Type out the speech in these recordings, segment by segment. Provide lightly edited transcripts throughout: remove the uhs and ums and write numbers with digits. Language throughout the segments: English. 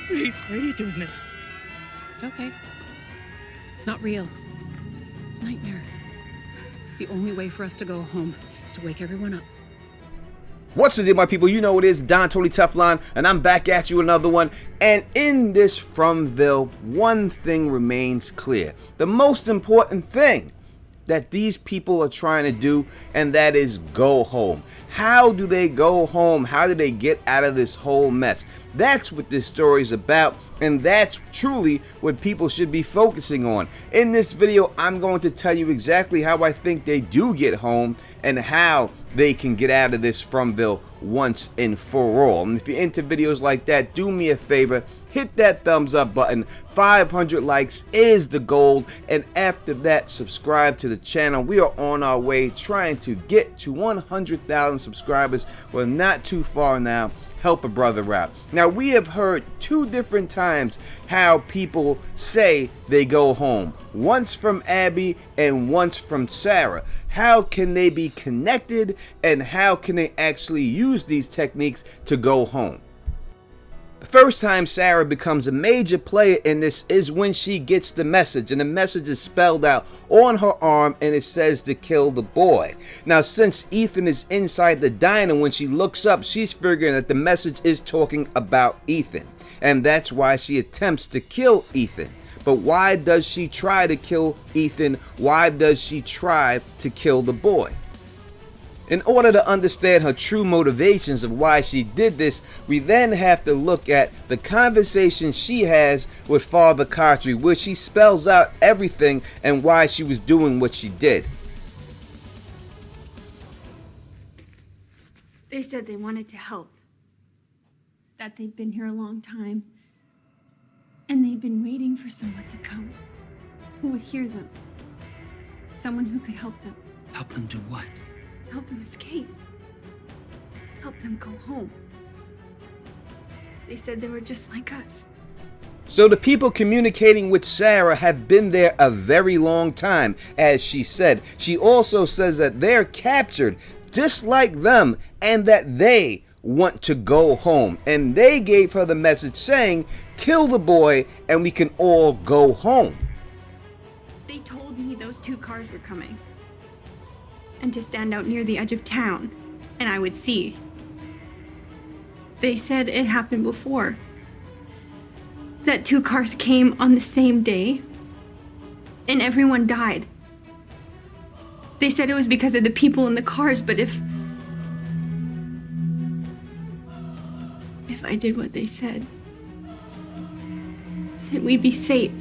Please, why are you doing this? It's okay. It's not real. It's a nightmare. The only way for us to go home is to wake everyone up. What's the deal, my people? You know what it is, Don Tony Teflon, and I'm back at you another one. And in this Fromville, one thing remains clear. The most important thing that these people are trying to do, and that is go home. How do they go home? How do they get out of this whole mess? That's what this story is about, and that's truly what people should be focusing on. In this video, I'm going to tell you exactly how I think they do get home and how they can get out of this Fromville once and for all. And if you're into videos like that, do me a favor, hit that thumbs up button. 500 likes is the goal, and after that, subscribe to the channel. We are on our way trying to get to 100,000 subscribers. We're not too far now. Help a brother out. Now, we have heard two different times how people say they go home. Once from Abby and once from Sarah. How can they be connected, and how can they actually use these techniques to go home? The first time Sarah becomes a major player in this is when she gets the message, and the message is spelled out on her arm, and it says to kill the boy. Now, since Ethan is inside the diner, when she looks up, she's figuring that the message is talking about Ethan, and that's why she attempts to kill Ethan. But why does she try to kill Ethan? Why does she try to kill the boy? In order to understand her true motivations of why she did this, we then have to look at the conversation she has with Father Cartry, where she spells out everything and why she was doing what she did. They said they wanted to help, that they'd been here a long time, and they'd been waiting for someone to come who would hear them, someone who could help them. Help them do what? Help them escape. Help them go home. They said they were just like us. So the people communicating with Sarah have been there a very long time, as she said. She also says that they're captured just like them, and that they want to go home. And they gave her the message saying, kill the boy and we can all go home. They told me those two cars were coming, and to stand out near the edge of town, and I would see. They said it happened before. That two cars came on the same day, and everyone died. They said it was because of the people in the cars, but if I did what they said, then we'd be safe.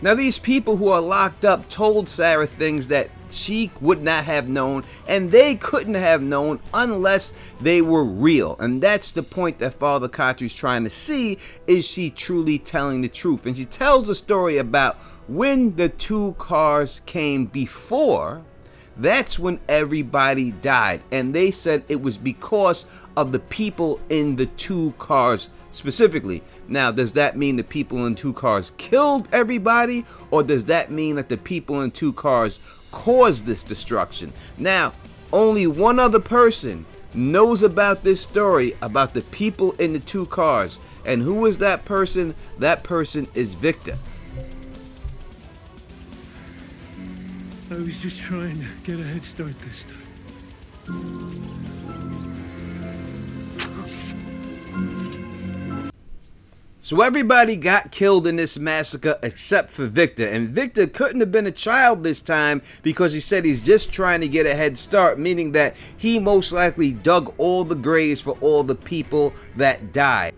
Now, these people who are locked up told Sarah things that she would not have known, and they couldn't have known unless they were real. And that's the point that Father Cartry's trying to see, is she truly telling the truth? And she tells a story about when the two cars came before. That's when everybody died, and they said it was because of the people in the two cars specifically. Now, does that mean the people in two cars killed everybody, or does that mean that the people in two cars caused this destruction? Now, only one other person knows about this story, about the people in the two cars, and who is that person? That person is Victor. I was just trying to get a head start this time. So everybody got killed in this massacre except for Victor. And Victor couldn't have been a child this time, because he said he's just trying to get a head start, meaning that he most likely dug all the graves for all the people that died.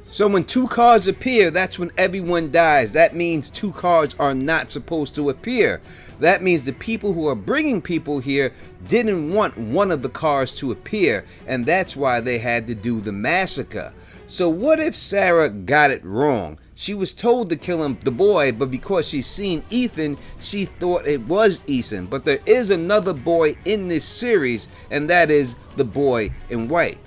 So when two cars appear, that's when everyone dies. That means two cars are not supposed to appear. That means the people who are bringing people here didn't want one of the cars to appear, and that's why they had to do the massacre. So what if Sarah got it wrong? She was told to kill the boy, but because she's seen Ethan, she thought it was Ethan. But there is another boy in this series, and that is the boy in white.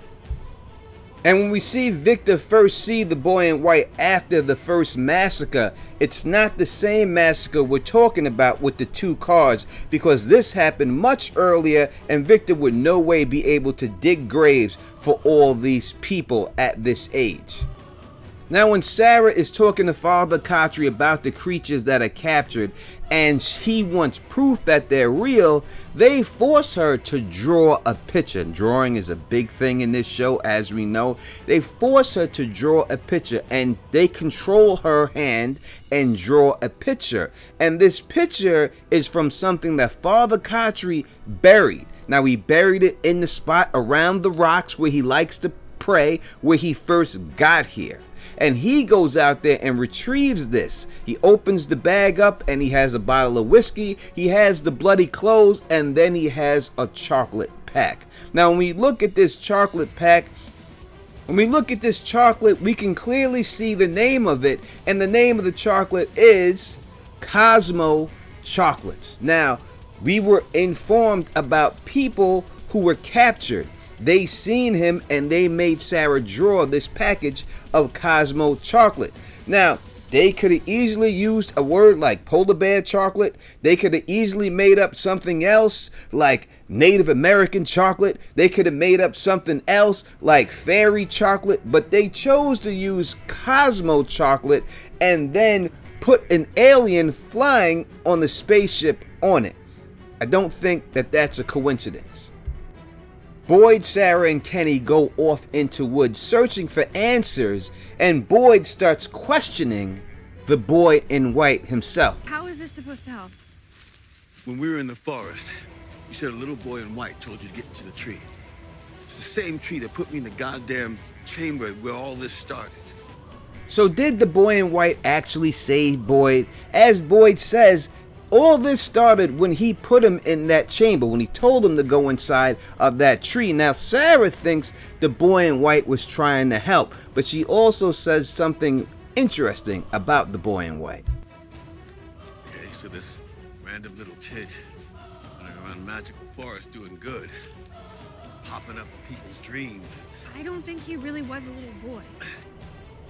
And when we see Victor first see the boy in white after the first massacre, it's not the same massacre we're talking about with the 2 cars, because this happened much earlier and Victor would no way be able to dig graves for all these people at this age. Now when Sarah is talking to Father Khatri about the creatures that are captured and he wants proof that they're real, they force her to draw a picture. Drawing is a big thing in this show, as we know. They force her to draw a picture and they control her hand and draw a picture. And this picture is from something that Father Khatri buried. Now he buried it in the spot around the rocks where he likes to pray, where he first got here. And he goes out there and retrieves this. He opens the bag up and he has a bottle of whiskey, he has the bloody clothes, and then he has a chocolate pack. Now when we look at this chocolate pack, we can clearly see the name of it, and the name of the chocolate is Cosmo Chocolates. Now, we were informed about people who were captured. They seen him and they made Sarah draw this package of Cosmo chocolate. Now, they could have easily used a word like polar bear chocolate. They could have easily made up something else like Native American chocolate. They could have made up something else like fairy chocolate, but they chose to use Cosmo chocolate and then put an alien flying on the spaceship on it. I don't think that that's a coincidence. Boyd, Sarah, and Kenny go off into woods searching for answers, and Boyd starts questioning the boy in white himself. How is this supposed to help? When we were in the forest, you said a little boy in white told you to get into the tree. It's the same tree that put me in the goddamn chamber where all this started. So did the boy in white actually save Boyd? As Boyd says, all this started when he put him in that chamber, when he told him to go inside of that tree. Now, Sarah thinks the boy in white was trying to help, but she also says something interesting about the boy in white. Okay, so this random little kid running around magical forest doing good, popping up in people's dreams. I don't think he really was a little boy.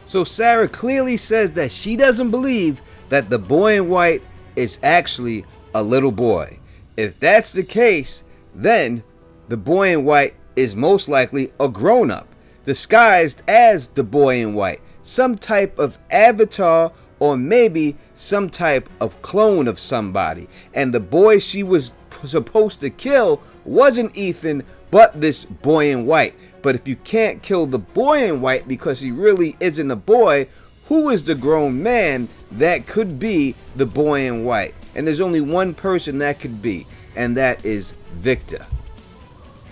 So Sarah clearly says that she doesn't believe that the boy in white is actually a little boy. If that's the case, then the boy in white is most likely a grown-up, disguised as the boy in white, some type of avatar or maybe some type of clone of somebody. And the boy she was supposed to kill wasn't Ethan, but this boy in white. But if you can't kill the boy in white because he really isn't a boy, who is the grown man that could be the boy in white? And there's only one person that could be, and that is Victor.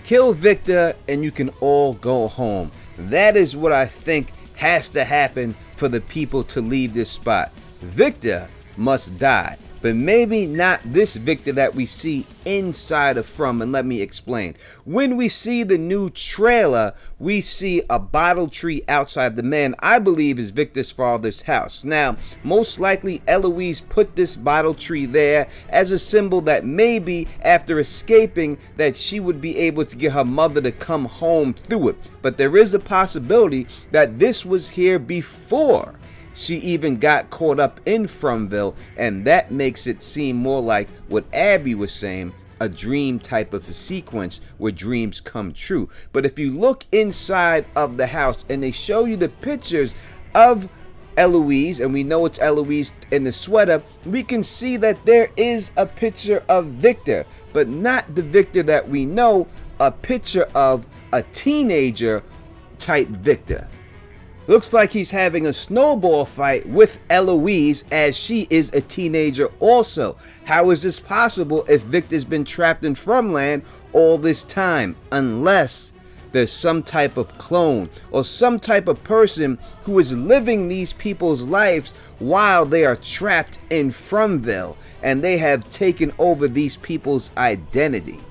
Kill Victor and you can all go home. That is what I think has to happen for the people to leave this spot. Victor must die. But maybe not this Victor that we see inside of From, and let me explain. When we see the new trailer, we see a bottle tree outside the man I believe is Victor's father's house. Now, most likely Eloise put this bottle tree there as a symbol that maybe after escaping that she would be able to get her mother to come home through it. But there is a possibility that this was here before she even got caught up in Fromville, and that makes it seem more like what Abby was saying, a dream type of a sequence where dreams come true. But if you look inside of the house and they show you the pictures of Eloise, and we know it's Eloise in the sweater, we can see that there is a picture of Victor, but not the Victor that we know, a picture of a teenager type Victor. Looks like he's having a snowball fight with Eloise as she is a teenager also. How is this possible if Victor's been trapped in Fromland all this time? Unless there's some type of clone or some type of person who is living these people's lives while they are trapped in Fromville and they have taken over these people's identity.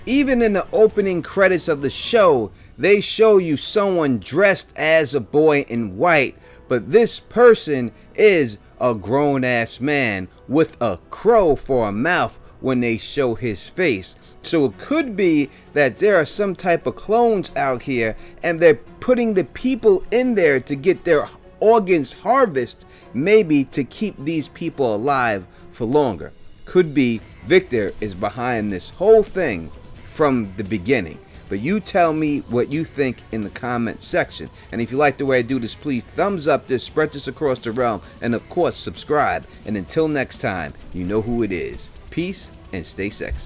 Even in the opening credits of the show, they show you someone dressed as a boy in white, but this person is a grown-ass man with a crow for a mouth when they show his face. So it could be that there are some type of clones out here and they're putting the people in there to get their organs harvested, maybe to keep these people alive for longer. Could be Victor is behind this whole thing from the beginning. But you tell me what you think in the comment section. And if you like the way I do this, please thumbs up this, spread this across the realm, and of course subscribe. And until next time, you know who it is. Peace and stay sexy.